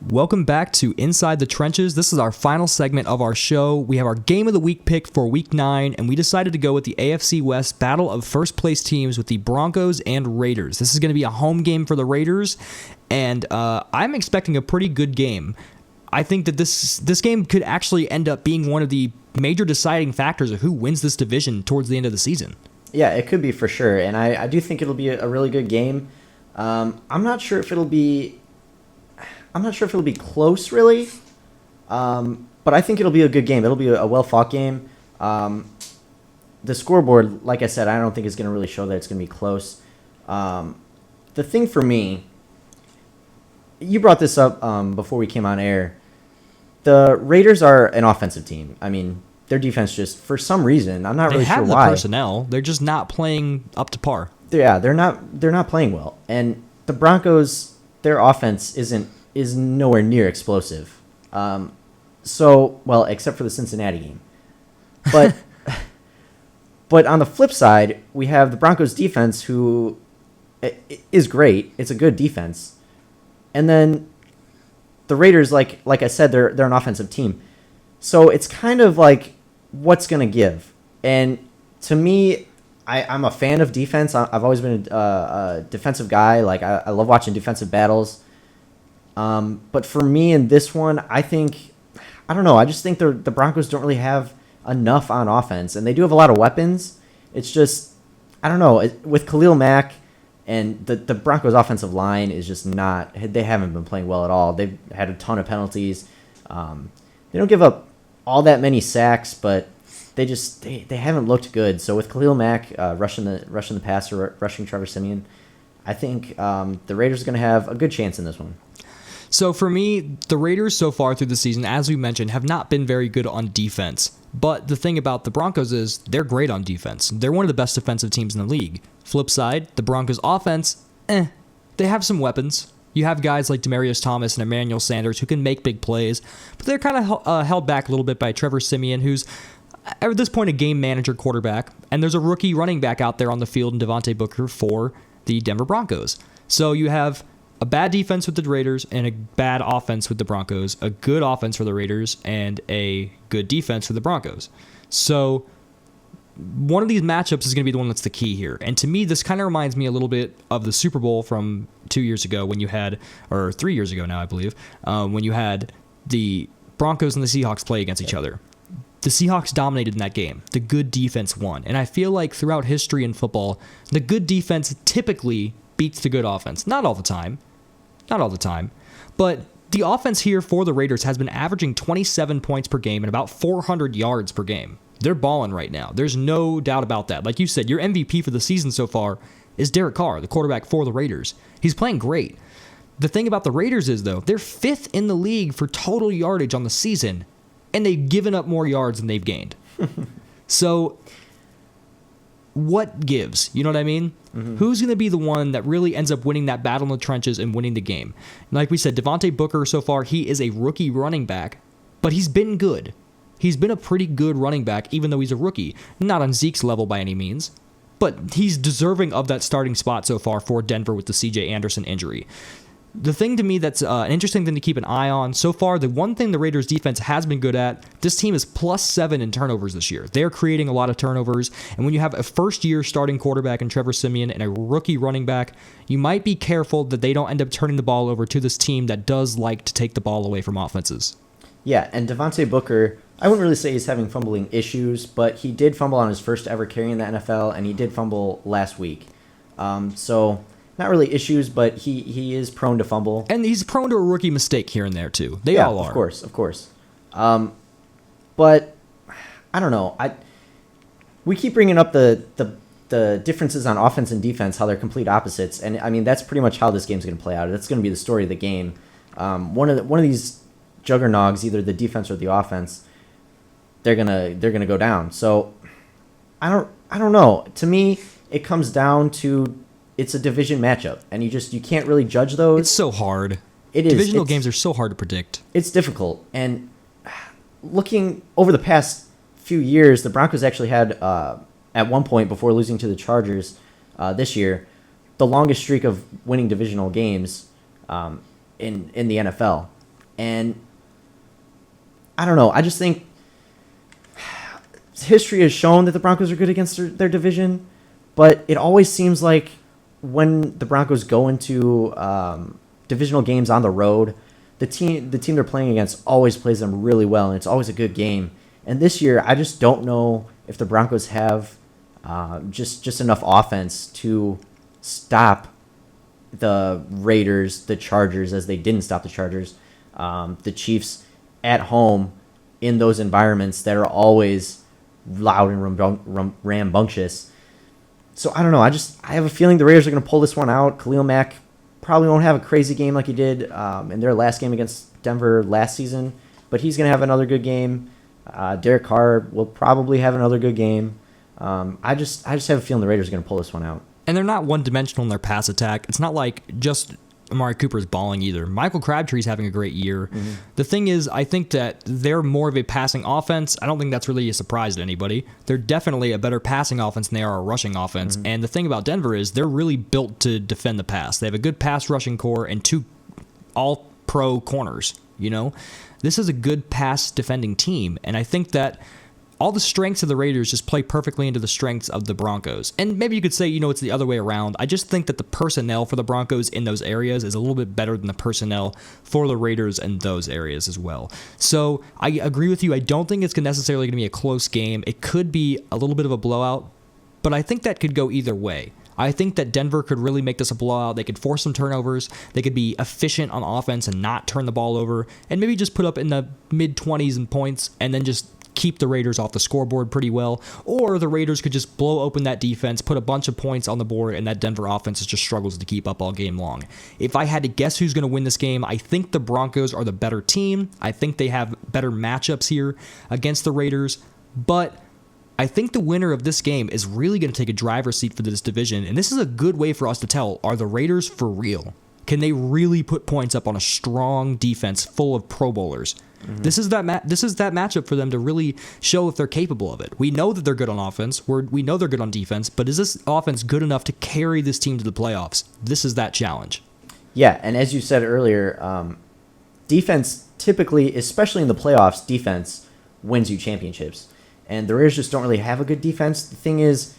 Welcome back to Inside the Trenches. This is our final segment of our show. We have our Game of the Week pick for Week 9, and we decided to go with the AFC West battle of first-place teams with the Broncos and Raiders. This is going to be a home game for the Raiders, and I'm expecting a pretty good game. I think that this game could actually end up being one of the major deciding factors of who wins this division towards the end of the season. Yeah, it could be for sure, and I do think it'll be a really good game. I'm not sure if it'll be close, really, but I think it'll be a good game. It'll be a well-fought game. The scoreboard, like I said, I don't think is going to really show that it's going to be close. The thing for me, you brought this up before we came on air. The Raiders are an offensive team. I mean, their defense just, for some reason, I'm not really sure why. They have the personnel. They're just not playing up to par. Yeah, they're not playing well. And the Broncos, their offense is nowhere near explosive. Except for the Cincinnati game. But but on the flip side, we have the Broncos defense, who is great. It's a good defense. And then the Raiders, like I said, they're an offensive team. So it's kind of like, what's going to give? And to me, I'm a fan of defense. I've always been a defensive guy. Like, I love watching defensive battles. But for me in this one, I don't know. I just think the Broncos don't really have enough on offense, and they do have a lot of weapons. It's just, I don't know. With Khalil Mack and the Broncos offensive line is just not, they haven't been playing well at all. They've had a ton of penalties. They don't give up all that many sacks, but they haven't looked good. So with Khalil Mack rushing the passer, rushing Trevor Siemian, I think the Raiders are going to have a good chance in this one. So for me, the Raiders so far through the season, as we mentioned, have not been very good on defense. But the thing about the Broncos is they're great on defense. They're one of the best defensive teams in the league. Flip side, the Broncos offense, they have some weapons. You have guys like Demaryius Thomas and Emmanuel Sanders who can make big plays, but they're kind of held back a little bit by Trevor Siemian, who's at this point a game manager quarterback, and there's a rookie running back out there on the field in Devontae Booker for the Denver Broncos. So you have a bad defense with the Raiders and a bad offense with the Broncos, a good offense for the Raiders and a good defense for the Broncos. So one of these matchups is going to be the one that's the key here. And to me, this kind of reminds me a little bit of the Super Bowl from 2 years ago when you had, or 3 years ago now, I believe, when you had the Broncos and the Seahawks play against each other. The Seahawks dominated in that game. The good defense won. And I feel like throughout history in football, the good defense typically beats the good offense. Not all the time, but the offense here for the Raiders has been averaging 27 points per game and about 400 yards per game. They're balling right now. There's no doubt about that. Like you said, your MVP for the season so far is Derek Carr, the quarterback for the Raiders. He's playing great. The thing about the Raiders is, though, they're 5th in the league for total yardage on the season, and they've given up more yards than they've gained. So what gives? You know what I mean? Mm-hmm. Who's going to be the one that really ends up winning that battle in the trenches and winning the game? Like we said, Devontae Booker so far, he is a rookie running back, but he's been good. He's been a pretty good running back, even though he's a rookie. Not on Zeke's level by any means, but he's deserving of that starting spot so far for Denver with the C.J. Anderson injury. The thing to me that's an interesting thing to keep an eye on, so far, the one thing the Raiders defense has been good at, this team is +7 in turnovers this year. They're creating a lot of turnovers, and when you have a first-year starting quarterback in Trevor Siemian and a rookie running back, you might be careful that they don't end up turning the ball over to this team that does like to take the ball away from offenses. Yeah, and Devontae Booker, I wouldn't really say he's having fumbling issues, but he did fumble on his first ever carry in the NFL, and he did fumble last week. So not really issues, but he is prone to fumble. And he's prone to a rookie mistake here and there, too. They all are. Of course. But I don't know. We keep bringing up the differences on offense and defense, how they're complete opposites. And, I mean, that's pretty much how this game's going to play out. That's going to be the story of the game. One of these juggernauts, either the defense or the offense, they're gonna go down. So I don't know. To me, it comes down to it's a division matchup, and you can't really judge those. It's so hard. It is. Divisional games are so hard to predict. It's difficult. And looking over the past few years, the Broncos actually had at one point before losing to the Chargers this year, the longest streak of winning divisional games in the NFL. And I don't know. I just think history has shown that the Broncos are good against their division, but it always seems like when the Broncos go into divisional games on the road, the team they're playing against always plays them really well, and it's always a good game. And this year, I just don't know if the Broncos have just enough offense to stop the Raiders, the Chargers, as they didn't stop the Chargers, the Chiefs at home in those environments that are always loud and rambunctious. So I don't know. I have a feeling the Raiders are going to pull this one out. Khalil Mack probably won't have a crazy game like he did in their last game against Denver last season, but he's going to have another good game. Derek Carr will probably have another good game. I just have a feeling the Raiders are going to pull this one out. And they're not one-dimensional in their pass attack. It's not like just Amari Cooper's balling either. Michael Crabtree's having a great year. Mm-hmm. The thing is, I think that they're more of a passing offense. I don't think that's really a surprise to anybody. They're definitely a better passing offense than they are a rushing offense. Mm-hmm. And the thing about Denver is they're really built to defend the pass. They have a good pass rushing core and 2 all-pro corners, you know? This is a good pass defending team, and I think that all the strengths of the Raiders just play perfectly into the strengths of the Broncos. And maybe you could say, it's the other way around. I just think that the personnel for the Broncos in those areas is a little bit better than the personnel for the Raiders in those areas as well. So I agree with you. I don't think it's necessarily going to be a close game. It could be a little bit of a blowout, but I think that could go either way. I think that Denver could really make this a blowout. They could force some turnovers. They could be efficient on offense and not turn the ball over, and maybe just put up in the mid-20s in points and then just keep the Raiders off the scoreboard pretty well. Or the Raiders could just blow open that defense, put a bunch of points on the board, and that Denver offense just struggles to keep up all game long. If I had to guess who's going to win this game, I think the Broncos are the better team. I think they have better matchups here against the Raiders, but I think the winner of this game is really going to take a driver's seat for this division, and this is a good way for us to tell, are the Raiders for real? Can they really put points up on a strong defense full of Pro Bowlers? Mm-hmm. This is that matchup for them to really show if they're capable of it. We know that they're good on offense. We know they're good on defense, but is this offense good enough to carry this team to the playoffs? This is that challenge. Yeah, and as you said earlier, defense typically, especially in the playoffs, defense wins you championships. And the Raiders just don't really have a good defense. The thing is,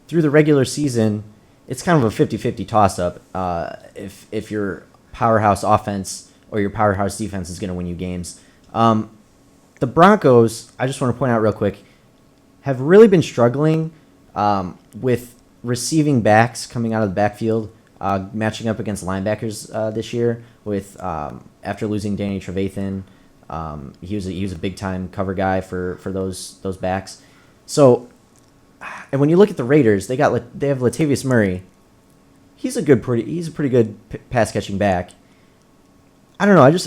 through the regular season, it's kind of a 50-50 toss-up if your powerhouse offense or your powerhouse defense is going to win you games. The Broncos, I just want to point out real quick, have really been struggling with receiving backs coming out of the backfield, matching up against linebackers this year. With after losing Danny Trevathan, he was a big time cover guy for those backs. So, and when you look at the Raiders, they have Latavius Murray. He's a pretty good pass catching back. I don't know.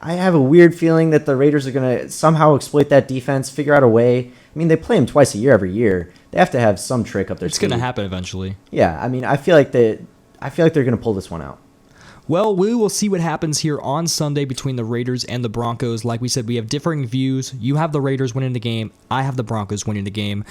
I have a weird feeling that the Raiders are going to somehow exploit that defense, figure out a way. I mean, they play them twice a year every year. They have to have some trick up their sleeve. It's going to happen eventually. Yeah, I mean, I feel like they're going to pull this one out. Well, we will see what happens here on Sunday between the Raiders and the Broncos. Like we said, we have differing views. You have the Raiders winning the game. I have the Broncos winning the game.